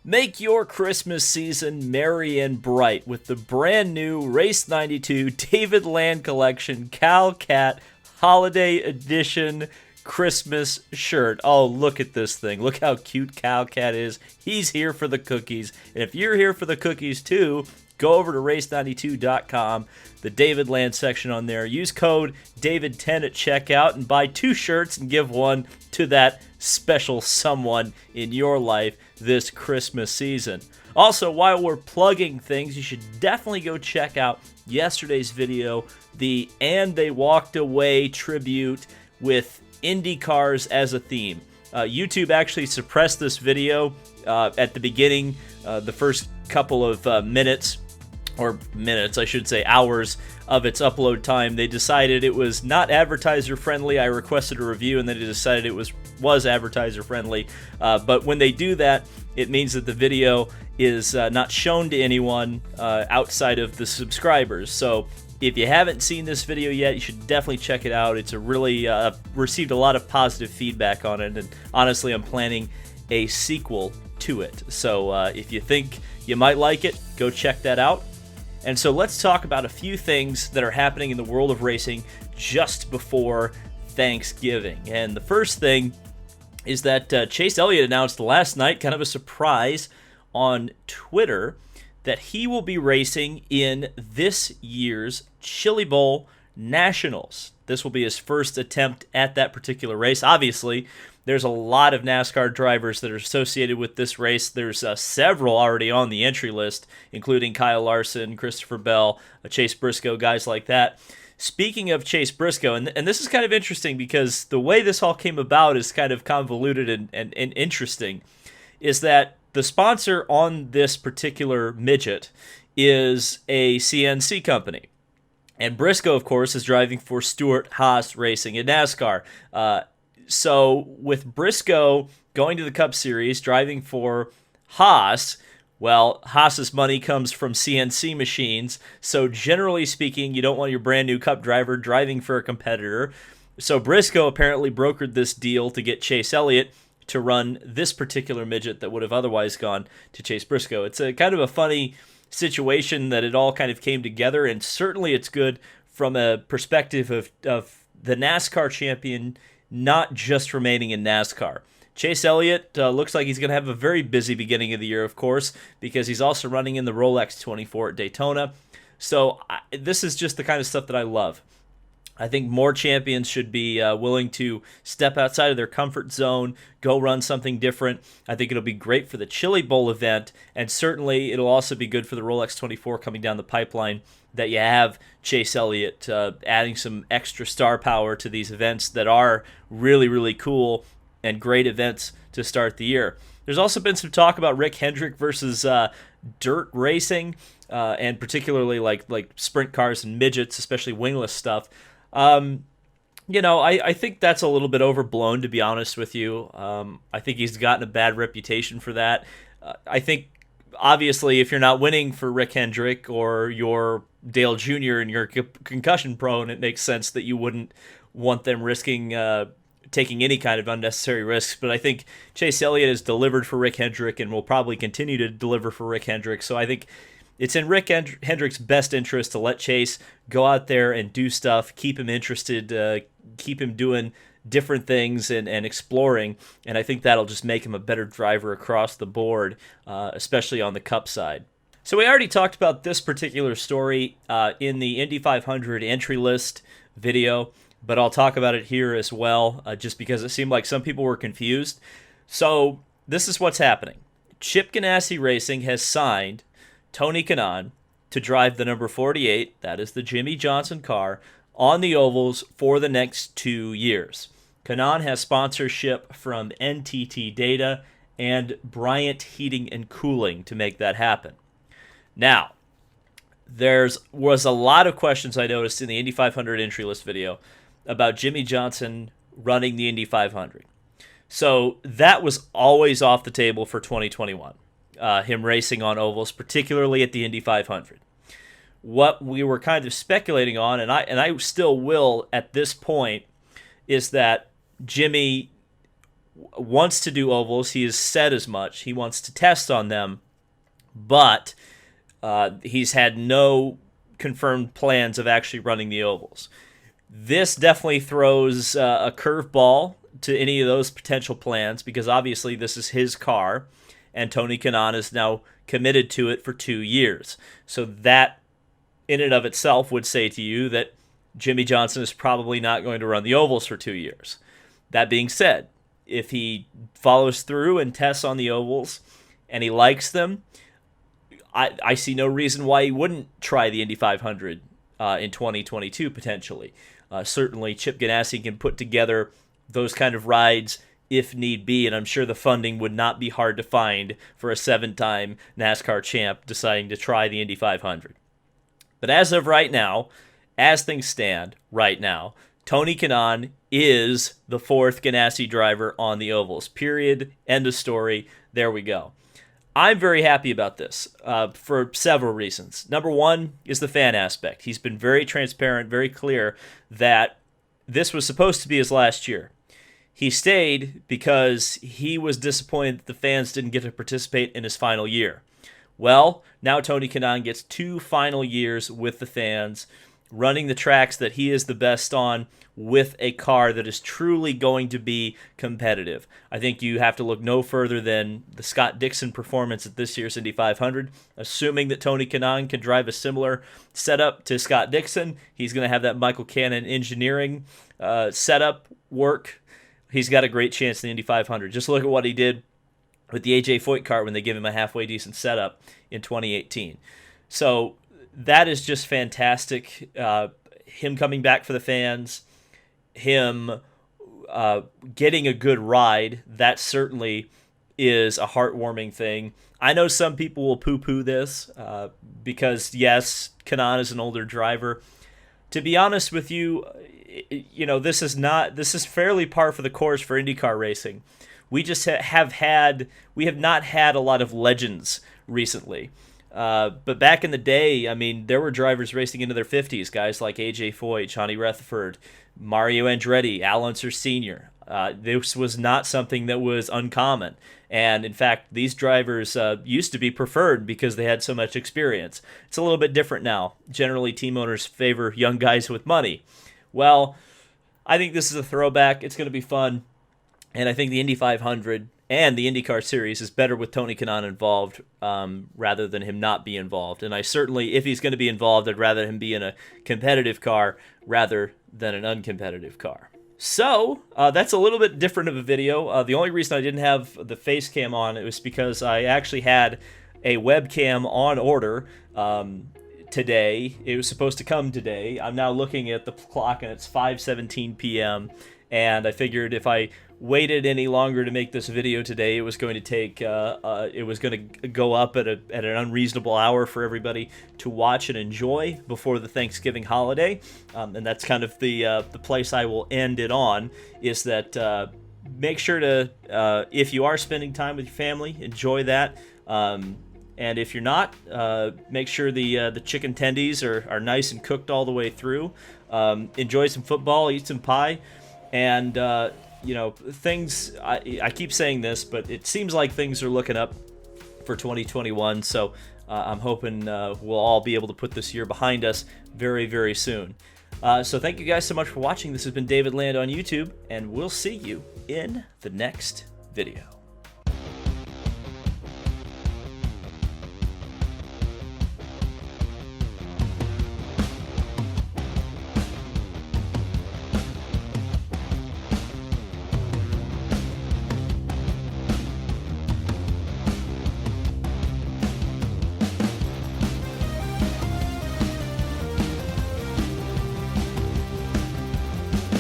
Make your Christmas season merry and bright with the brand new Race 92 David Land Collection Kaal Cat Holiday Edition Christmas shirt. Oh, look at this thing. Look how cute Kaal Cat is. He's here for the cookies. And if you're here for the cookies too, go over to race92.com, the David Land section on there. Use code DAVID10 at checkout and buy 2 shirts and give one to that special someone in your life this Christmas season. Also, while we're plugging things, you should definitely go check out yesterday's video, the And They Walked Away tribute with IndyCars as a theme. YouTube actually suppressed this video at the beginning, the first couple of hours of its upload time. They decided it was not advertiser friendly. I requested a review and then they decided it was advertiser friendly. But when they do that, it means that the video is not shown to anyone outside of the subscribers. So if you haven't seen this video yet, you should definitely check it out. It's a really received a lot of positive feedback on it, and honestly, I'm planning a sequel to it. So if you think you might like it, go check that out. And so let's talk about a few things that are happening in the world of racing just before Thanksgiving. And the first thing is that Chase Elliott announced last night, kind of a surprise on Twitter, that he will be racing in this year's Chili Bowl Nationals. This will be his first attempt at that particular race. Obviously, there's a lot of NASCAR drivers that are associated with this race. There's several already on the entry list, including Kyle Larson, Christopher Bell, Chase Briscoe, guys like that. Speaking of Chase Briscoe, and this is kind of interesting because the way this all came about is kind of convoluted and interesting, is that the sponsor on this particular midget is a CNC company. And Briscoe, of course, is driving for Stewart-Haas Racing in NASCAR. So with Briscoe going to the Cup Series, driving for Haas, well, Haas's money comes from CNC machines. So generally speaking, you don't want your brand new Cup driver driving for a competitor. So Briscoe apparently brokered this deal to get Chase Elliott to run this particular midget that would have otherwise gone to Chase Briscoe. It's a kind of a funny situation that it all kind of came together, and certainly it's good from a perspective of the NASCAR champion not just remaining in NASCAR. Chase Elliott looks like he's going to have a very busy beginning of the year, of course, because he's also running in the Rolex 24 at Daytona. So this is just the kind of stuff that I love. I think more champions should be willing to step outside of their comfort zone, go run something different. I think it'll be great for the Chili Bowl event, and certainly it'll also be good for the Rolex 24 coming down the pipeline, that you have Chase Elliott adding some extra star power to these events that are really, really cool and great events to start the year. There's also been some talk about Rick Hendrick versus dirt racing, and particularly like sprint cars and midgets, especially wingless stuff. I think that's a little bit overblown, to be honest with you. I think he's gotten a bad reputation for that. I think, obviously, if you're not winning for Rick Hendrick or you're Dale Jr. and you're concussion prone, it makes sense that you wouldn't want them taking any kind of unnecessary risks. But I think Chase Elliott has delivered for Rick Hendrick and will probably continue to deliver for Rick Hendrick. So I think it's in Rick Hendrick's best interest to let Chase go out there and do stuff, keep him interested, keep him doing different things and exploring, and I think that'll just make him a better driver across the board, especially on the Cup side. So we already talked about this particular story in the Indy 500 entry list video, but I'll talk about it here as well, just because it seemed like some people were confused. So this is what's happening. Chip Ganassi Racing has signed Tony Kanaan to drive the number 48, that is the Jimmie Johnson car, on the ovals for the next 2 years. Kanaan has sponsorship from NTT Data and Bryant Heating and Cooling to make that happen. Now, there was a lot of questions I noticed in the Indy 500 entry list video about Jimmie Johnson running the Indy 500. So that was always off the table for 2021. Him racing on ovals, particularly at the Indy 500. What we were kind of speculating on, and I still will at this point, is that Jimmie wants to do ovals. He has said as much. He wants to test on them, but he's had no confirmed plans of actually running the ovals. This definitely throws a curveball to any of those potential plans, because obviously this is his car, and Tony Kanaan is now committed to it for 2 years. So that in and of itself would say to you that Jimmie Johnson is probably not going to run the ovals for 2 years. That being said, if he follows through and tests on the ovals and he likes them, I see no reason why he wouldn't try the Indy 500 in 2022 potentially. Certainly Chip Ganassi can put together those kind of rides if need be, and I'm sure the funding would not be hard to find for a 7-time NASCAR champ deciding to try the Indy 500. But as of right now, as things stand right now, Tony Kanaan is the 4th Ganassi driver on the ovals. Period. End of story. There we go. I'm very happy about this for several reasons. Number one is the fan aspect. He's been very transparent, very clear that this was supposed to be his last year. He stayed because he was disappointed that the fans didn't get to participate in his final year. Well, now Tony Kanaan gets 2 final years with the fans, running the tracks that he is the best on with a car that is truly going to be competitive. I think you have to look no further than the Scott Dixon performance at this year's Indy 500. Assuming that Tony Kanaan can drive a similar setup to Scott Dixon, he's going to have that Michael Kanaan engineering setup work. He's got a great chance in the Indy 500. Just look at what he did with the A.J. Foyt car when they gave him a halfway decent setup in 2018. So that is just fantastic. Him coming back for the fans, him getting a good ride, that certainly is a heartwarming thing. I know some people will poo-poo this because, yes, Kanaan is an older driver. To be honest with you, this is fairly par for the course for IndyCar racing. We just we have not had a lot of legends recently. But back in the day, I mean, there were drivers racing into their 50s, guys like A.J. Foyt, Johnny Rutherford, Mario Andretti, Al Unser Sr. This was not something that was uncommon. And in fact, these drivers used to be preferred because they had so much experience. It's a little bit different now. Generally, team owners favor young guys with money. Well, I think this is a throwback. It's going to be fun. And I think the Indy 500 and the IndyCar Series is better with Tony Kanaan involved rather than him not be involved. And I certainly, if he's going to be involved, I'd rather him be in a competitive car rather than an uncompetitive car. So that's a little bit different of a video. The only reason I didn't have the face cam on, it was because I actually had a webcam on order today. It was supposed to come today. I'm now looking at the clock and it's 5:17 p.m. And I figured if I waited any longer to make this video today, it was going to take it was going to go up at an unreasonable hour for everybody to watch and enjoy before the Thanksgiving holiday. And that's kind of the place I will end it on, is that make sure to if you are spending time with your family, enjoy that. And if you're not, make sure the chicken tendies are nice and cooked all the way through. Enjoy some football, eat some pie, and things. I keep saying this, but it seems like things are looking up for 2021. So I'm hoping we'll all be able to put this year behind us very, very soon. So thank you guys so much for watching. This has been David Land on YouTube, and we'll see you in the next video.